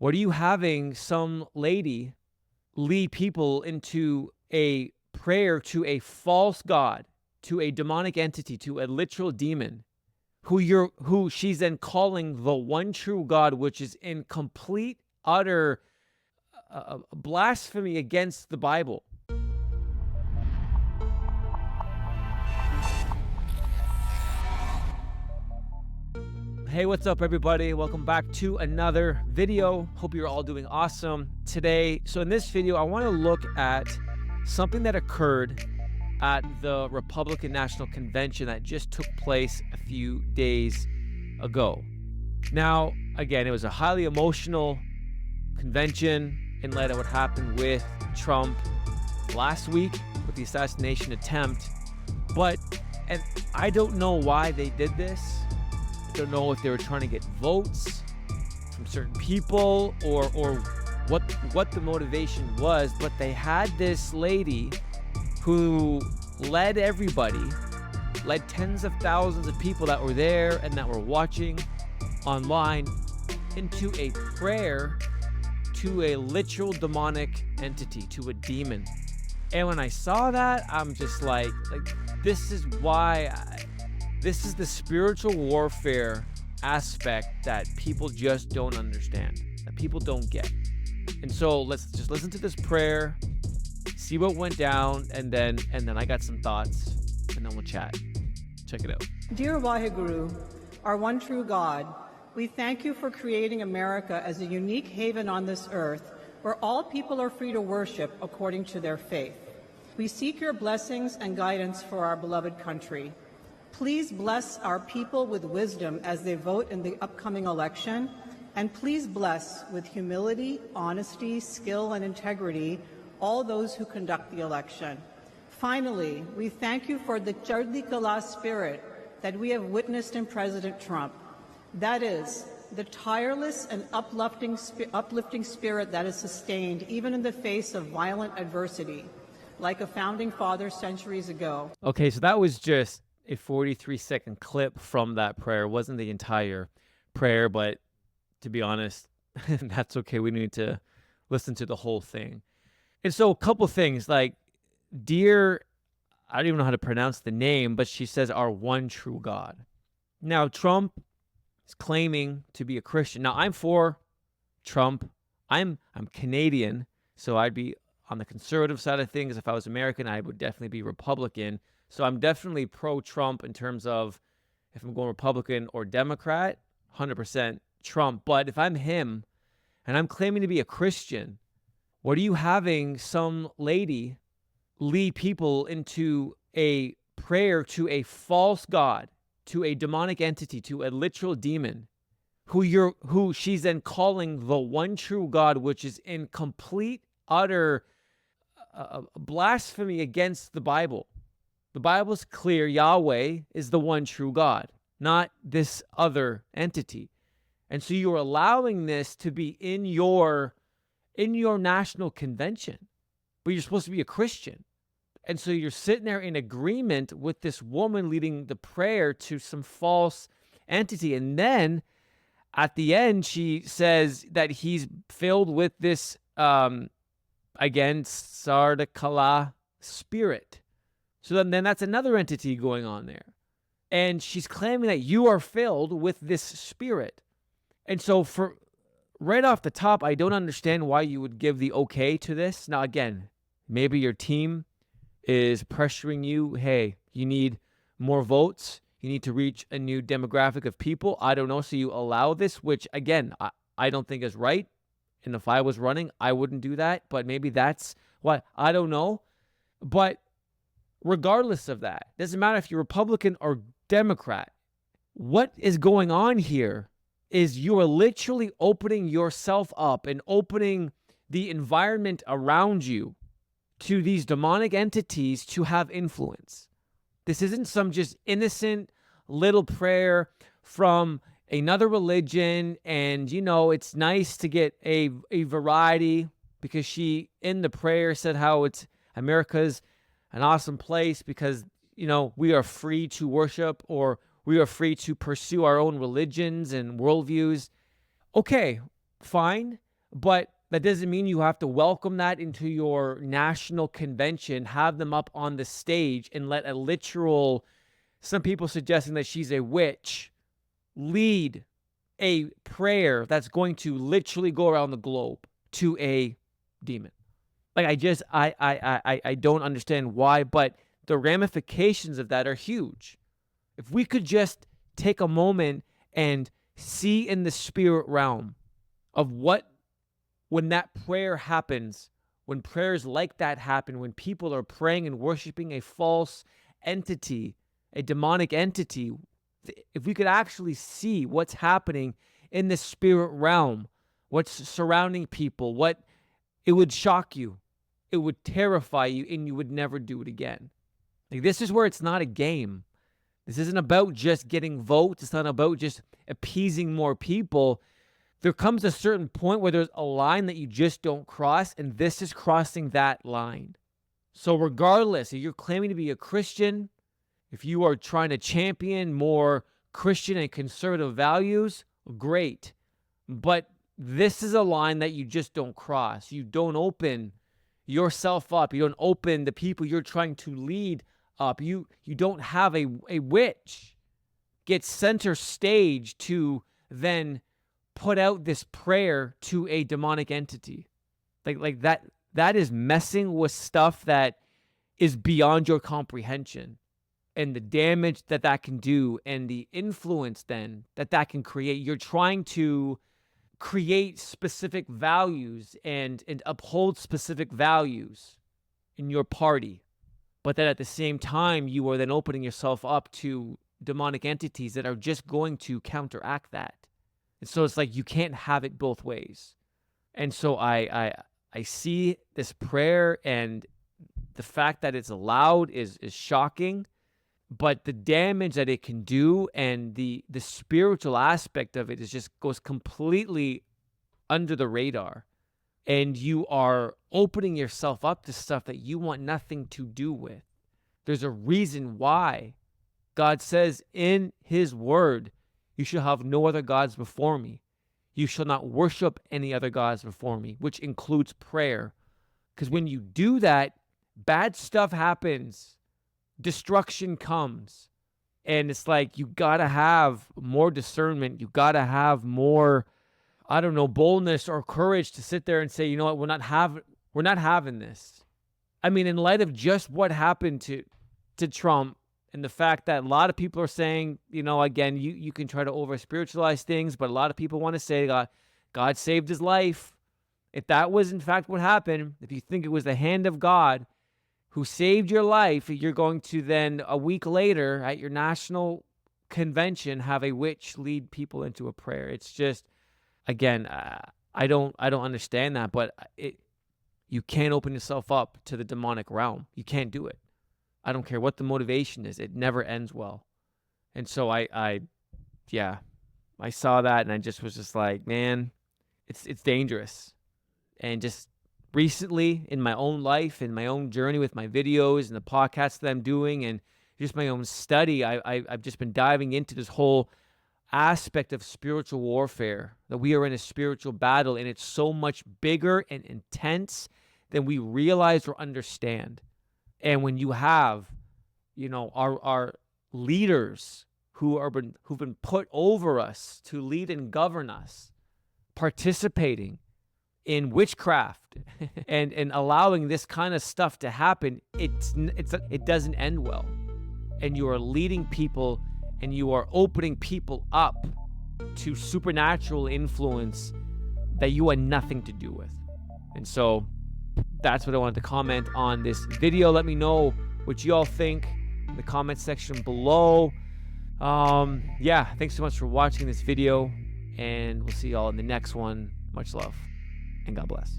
What are you having some lady lead people into a prayer to a false god, to a demonic entity, to a literal demon, who she's then calling the one true God, which is in complete, utter blasphemy against the Bible? Hey, what's up, everybody? Welcome back to another video. Hope you're all doing awesome today. So in this video, I want to look at something that occurred at the Republican National Convention that just took place a few days ago. Now, again, it was a highly emotional convention in light of what happened with Trump last week with the assassination attempt. And I don't know why they did this. I don't know if they were trying to get votes from certain people or what the motivation was, but they had this lady who led tens of thousands of people that were there and that were watching online into a prayer to a literal demonic entity, to a demon. And when I saw that, I'm just like this is this is the spiritual warfare aspect that people just don't understand, that people don't get. And so let's just listen to this prayer, see what went down, and then I got some thoughts, and then we'll chat. Check it out. Dear Waheguru, our one true God, we thank you for creating America as a unique haven on this earth where all people are free to worship according to their faith. We seek your blessings and guidance for our beloved country. Please bless our people with wisdom as they vote in the upcoming election, and please bless with humility, honesty, skill, and integrity all those who conduct the election. Finally, we thank you for the Chardli Kala spirit that we have witnessed in President Trump. That is, the tireless and uplifting spirit that is sustained even in the face of violent adversity, like a founding father centuries ago. Okay, so that was just a 43-second clip from that prayer. It wasn't the entire prayer, but to be honest, that's okay. We need to listen to the whole thing. And so a couple things, like, dear, I don't even know how to pronounce the name, but she says, our one true God. Now, Trump is claiming to be a Christian. Now, I'm for Trump. I'm Canadian, so I'd be on the conservative side of things. If I was American, I would definitely be Republican. So I'm definitely pro-Trump in terms of if I'm going Republican or Democrat, 100% Trump. But if I'm him and I'm claiming to be a Christian, what are you having some lady lead people into a prayer to a false god, to a demonic entity, to a literal demon, who she's then calling the one true God, which is in complete, utter blasphemy against the Bible? The Bible's clear. Yahweh is the one true God, not this other entity. And so you're allowing this to be in your national convention, but you're supposed to be a Christian. And so you're sitting there in agreement with this woman leading the prayer to some false entity. And then at the end, she says that he's filled with this, again, Sardakala spirit. So then that's another entity going on there. And she's claiming that you are filled with this spirit. And so for right off the top, I don't understand why you would give the okay to this. Now, again, maybe your team is pressuring you. Hey, you need more votes. You need to reach a new demographic of people. I don't know. So you allow this, which, again, I don't think is right. And if I was running, I wouldn't do that. But maybe that's why. I don't know. But regardless of that, doesn't matter if you're Republican or Democrat. What is going on here is you are literally opening yourself up and opening the environment around you to these demonic entities to have influence. This isn't some just innocent little prayer from another religion, and it's nice to get a variety, because she in the prayer said how it's America's an awesome place because we are free to worship, or we are free to pursue our own religions and worldviews. Okay, fine. But that doesn't mean you have to welcome that into your national convention, have them up on the stage and let a literal, some people suggesting that she's a witch, lead a prayer that's going to literally go around the globe to a demon. Like, I don't understand why, but the ramifications of that are huge. If we could just take a moment and see in the spirit realm of what, when that prayer happens, when prayers like that happen, when people are praying and worshiping a false entity, a demonic entity, if we could actually see what's happening in the spirit realm, what's surrounding people, what, it would shock you, it would terrify you, and you would never do it again. Like, this is where it's not a game. This isn't about just getting votes. It's not about just appeasing more people. There comes a certain point where there's a line that you just don't cross, and this is crossing that line. So regardless, if you're claiming to be a Christian, if you are trying to champion more Christian and conservative values, great. But this is a line that you just don't cross. You don't open yourself up. You don't open the people you're trying to lead up. You don't have a witch get center stage to then put out this prayer to a demonic entity. Like that is messing with stuff that is beyond your comprehension, and the damage that can do, and the influence then that can create. You're trying to create specific values and uphold specific values in your party, but then at the same time, you are then opening yourself up to demonic entities that are just going to counteract that. And so it's like you can't have it both ways. And so I see this prayer, and the fact that it's allowed is shocking, but the damage that it can do and the spiritual aspect of it is just goes completely under the radar. And you are opening yourself up to stuff that you want nothing to do with. There's a reason why God says in his word, you shall have no other gods before me. You shall not worship any other gods before me, which includes prayer. Because when you do that, bad stuff happens. Destruction comes. And it's like, you got to have more discernment. You got to have more, I don't know, boldness or courage to sit there and say, you know what, we're not having this. I mean, in light of just what happened to Trump, and the fact that a lot of people are saying, you know, again, you can try to over spiritualize things, but a lot of people want to say God saved his life. If that was in fact what happened, if you think it was the hand of God who saved your life, you're going to then a week later at your national convention have a witch lead people into a prayer. It's just, again, I don't understand that, but you can't open yourself up to the demonic realm. You can't do it. I don't care what the motivation is. It never ends well. And so I saw that, and I just was just like, man, it's dangerous. And just recently in my own life, in my own journey with my videos and the podcasts that I'm doing, and just my own study, I've just been diving into this whole aspect of spiritual warfare, that we are in a spiritual battle, and it's so much bigger and intense than we realize or understand. And when you have, you know, our leaders who've been put over us to lead and govern us, participating in witchcraft and allowing this kind of stuff to happen, it doesn't end well. And you are leading people, and you are opening people up to supernatural influence that you had nothing to do with. And so that's what I wanted to comment on this video. Let me know what you all think in the comment section below. Thanks so much for watching this video, and we'll see y'all in the next one. Much love, and God bless.